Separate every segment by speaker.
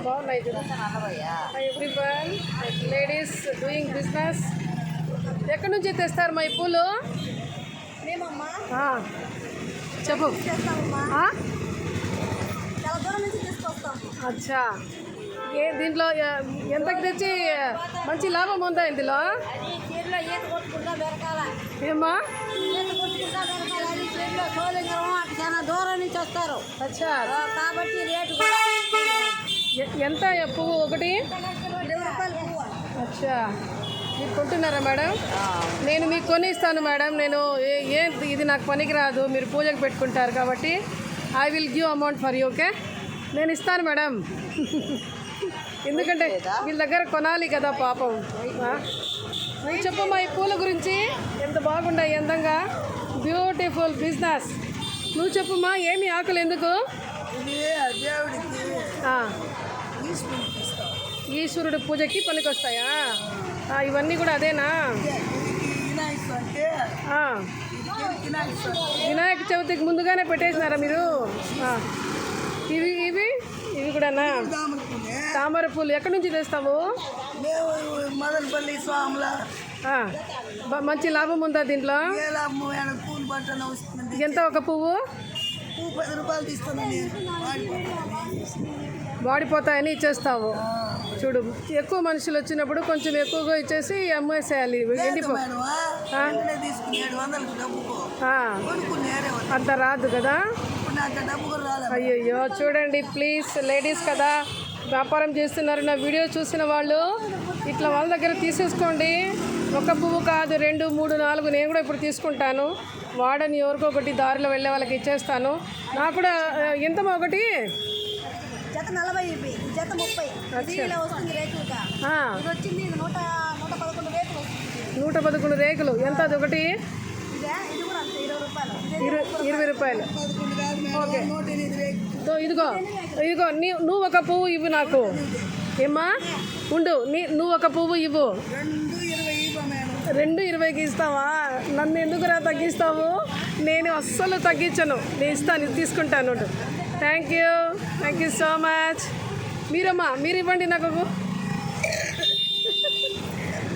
Speaker 1: బాగున్నాయి కదా. Everyone ladies doing business. ఎక్కడి నుంచి తెస్తారు మా ఈ పూలు? చెప్పు. అచ్చా, దీంట్లో ఎంతకు తెచ్చి మంచి లాభం ఉందా ఇందులో? ఏమ్మా
Speaker 2: చాలా దూరం నుంచి వస్తారు.
Speaker 1: అచ్చా,
Speaker 2: కాబట్టి రేటు
Speaker 1: ఎంత పువ్వు ఒకటి?
Speaker 2: 20 రూపాయలు పువ్వు.
Speaker 1: అచ్చా, మీరు కొంటున్నారా మేడం? నేను మీకు కొని ఇస్తాను మేడం. నేను ఇది నాకు పనికి రాదు, మీరు పూజకు పెట్టుకుంటారు కాబట్టి I will give amount for you. Okay, నేను ఇస్తాను మేడం. ఎందుకంటే వీళ్ళ దగ్గర కొనాలి కదా పాపం. నువ్వు చెప్పమ్మా ఈ పూల గురించి. ఎంత బాగున్నాయి, అందంగా, బ్యూటిఫుల్ బిజినెస్. నువ్వు చెప్పమ్మా, ఏమి ఆకులు ఎందుకు? ఈశ్వరుడు పూజకి పనికొస్తాయా? ఇవన్నీ కూడా అదేనా? వినాయక చవితికి ముందుగానే పెట్టేసినారా మీరు? ఇవి ఇవి ఇవి కూడానా? తామర పూలు ఎక్కడి నుంచి తెస్తావు?
Speaker 2: మదనపల్లి స్వాముల.
Speaker 1: మంచి లాభం ఉందా దీంట్లో? ఎంత ఒక పువ్వు?
Speaker 2: 10 రూపాయలు తీస్తాను.
Speaker 1: వాడిపోతాయని ఇచ్చేస్తావు. చూడు, ఎక్కువ మనుషులు వచ్చినప్పుడు కొంచెం ఎక్కువగా ఇచ్చేసి అమ్మేసేయాలి. అంత రాదు కదా. అయ్యయ్యో, చూడండి ప్లీజ్, లేడీస్ కదా వ్యాపారం చేస్తున్నారు. నా వీడియో చూసిన వాళ్ళు ఇట్లా వాళ్ళ దగ్గర తీసేసుకోండి. ఒక పువ్వు కాదు, 2, 3, 4 నేను కూడా ఇప్పుడు తీసుకుంటాను. వాడని ఎవరికో ఒకటి దారిలో వెళ్ళే వాళ్ళకి ఇచ్చేస్తాను. నాకు కూడా ఎంతమో ఒకటి?
Speaker 2: జత 40, జత 30. వస్తుంది రేకులుగా. వచ్చింది
Speaker 1: 111 రేకులు. ఎంత అది ఒకటి?
Speaker 2: ఇది కూడా అంతే, 20 రూపాయలు.
Speaker 1: 20 రూపాయలు. ఓకే, ఇదిగో ఇదిగో, నువ్వు ఒక పువ్వు ఇవ్వు నాకు. ఏమ్మా ఉండు, నువ్వు ఒక పువ్వు ఇవ్వు. 2.20కి ఇస్తావా? నన్ను ఎందుకురా తగ్గిస్తావు? నేను అస్సలు తగ్గించను. నేను ఇస్తాను, తీసుకుంటాను. Thank you so much. మీరమ్మా, మీరు ఇవ్వండి నాకు.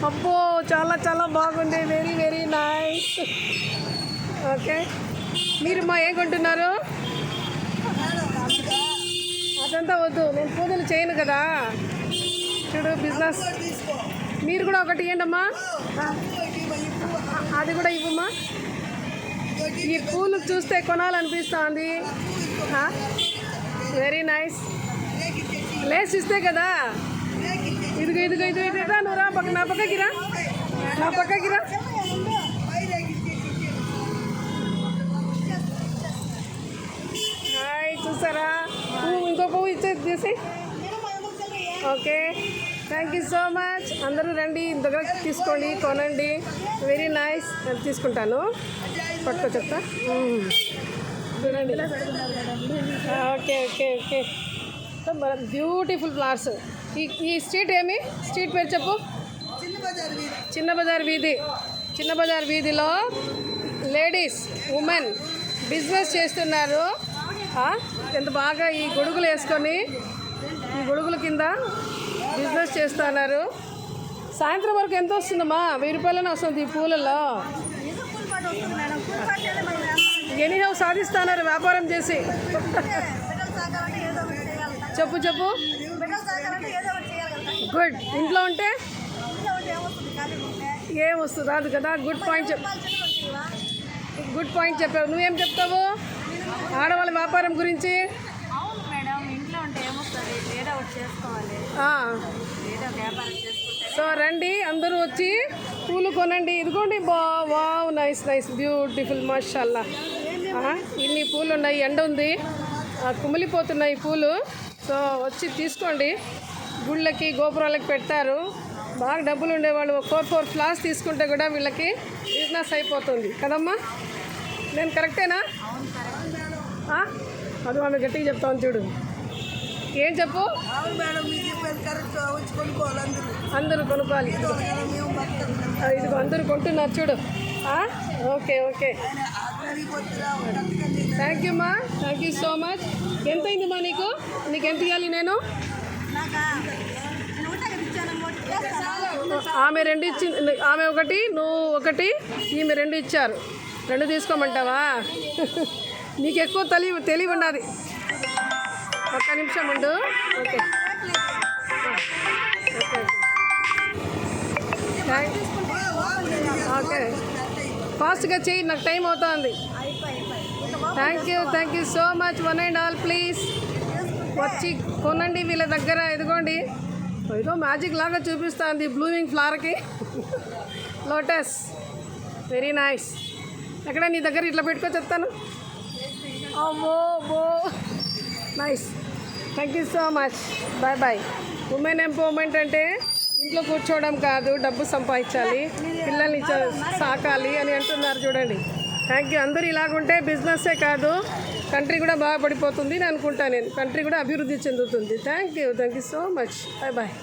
Speaker 1: అబ్బో, చాలా చాలా బాగుంది, వెరీ వెరీ నైస్. ఓకే, మీరమ్మా ఏం కొంటున్నారు? అదంతా వద్దు, నేను పూజలు చేయను కదా. చూడు బిజినెస్. మీరు కూడా ఒకటి ఇవ్వండి అమ్మా. అది కూడా ఇవ్వమ్మా. ఈ పూలు చూస్తే కొనాలనిపిస్తుంది. Very nice. లేస్ ఇస్తే కదా. ఇదిగో ఇదిగో ఇదిగో ఇదిగా, నువ్వు రా నా పక్కకి రా, నా పక్కకి రా. హాయ్, చూసారా? ఇంకో పువ్వు ఇచ్చేసి. Okay, thank you so much. అందరూ రండి, దగ్గర తీసుకోండి, కొనండి. Very nice. తీసుకుంటాను, పట్టుకో చెప్తా. చూడండి. Okay okay okay, beautiful flowers. ఈ స్ట్రీట్ ఏమి? స్ట్రీట్ పేరు చెప్పు. చిన్న బజార్ వీధి. చిన్న బజార్ వీధిలో లేడీస్, ఉమెన్ బిజినెస్ చేస్తున్నారు. ఎంత బాగా ఈ గొడుగులు వేసుకొని, ఈ గొడుగుల కింద బిజినెస్ చేస్తున్నారు. సాయంత్రం వరకు ఎంత వస్తుందమ్మా? 1000 రూపాయలనే వస్తుంది ఈ పూలలో. ఎనీహౌ సాధిస్తున్నారు వ్యాపారం చేసి. చెప్పు చెప్పు. గుడ్. ఇంట్లో ఉంటే ఏం వస్తుంది? రాదు కదా. గుడ్ పాయింట్ చెప్పావు. నువ్వేం చెప్తావు ఆడవాళ్ళ వ్యాపారం గురించి?
Speaker 2: అవును మేడం, ఇంట్లో ఉంటే ఏమొస్తుంది, ఏదో ఒకటి చేసుకోవాలి, ఏదో వ్యాపారం చేసుకుంటే.
Speaker 1: సో రండి, అందరూ వచ్చి పూలు కొనండి. ఇదిగోండి, వావ్, నైస్ నైస్, బ్యూటిఫుల్, మాషాల్లా. ఇన్ని పూలు ఉన్నాయి, ఎండ ఉంది, కుమిలిపోతున్నాయి పూలు. సో వచ్చి తీసుకోండి. గుళ్ళకి గోపురాలకి పెడతారు. బాగా డబ్బులు ఉండేవాళ్ళు 4 ఫ్లాస్ తీసుకుంటే కూడా వీళ్ళకి బిజినెస్ అయిపోతుంది కదమ్మా. నేను కరెక్టేనా? అది ఆమె గట్టిగా చెప్తాను చూడు. ఏం చెప్పు? అందరూ కొనుక్కోవాలి. ఇదిగో అందరూ కొంటున్నారు చూడు. ఓకే ఓకే, థ్యాంక్ యూ మా, థ్యాంక్ యూ సో మచ్. ఎంత అయింది మా నీకు? నీకు ఎంత ఇవ్వాలి నేను? ఆమె 2 ఇచ్చింది, ఆమె 1 నువ్వు 1 ఈమె 2 ఇచ్చారు. 2 తీసుకోమంటావా? నీకు ఎక్కువ తెలివి ఉన్నది. ఒక్క నిమిషం ఉండు. ఓకే ఓకే ఫాస్ట్గా చెయ్యి, నాకు టైం అవుతుంది. Thank you so much. 1 and all please వచ్చి కొనండి వీళ్ళ దగ్గర. ఇదిగోండి, ఏదో మ్యాజిక్ లాగా చూపిస్తుంది బ్లూమింగ్ ఫ్లవర్కి. Lotus very nice. ఎక్కడ నీ దగ్గర ఇట్లా పెట్టుకో చెప్తాను. అమ్మో బో nice. Thank you so much. Bye. Women empowerment అంటే ఇంట్లో కూర్చోవడం కాదు, డబ్బు సంపాదించాలి, పిల్లల్ని సాకాలి అని అంటున్నారు చూడండి. Thank you. అందరూ ఇలాగుంటే బిజినెస్సే కాదు కంట్రీ కూడా బాగుపడిపోతుంది అని అనుకుంటాను నేను. కంట్రీ కూడా అభివృద్ధి చెందుతుంది. Thank you so much. Bye.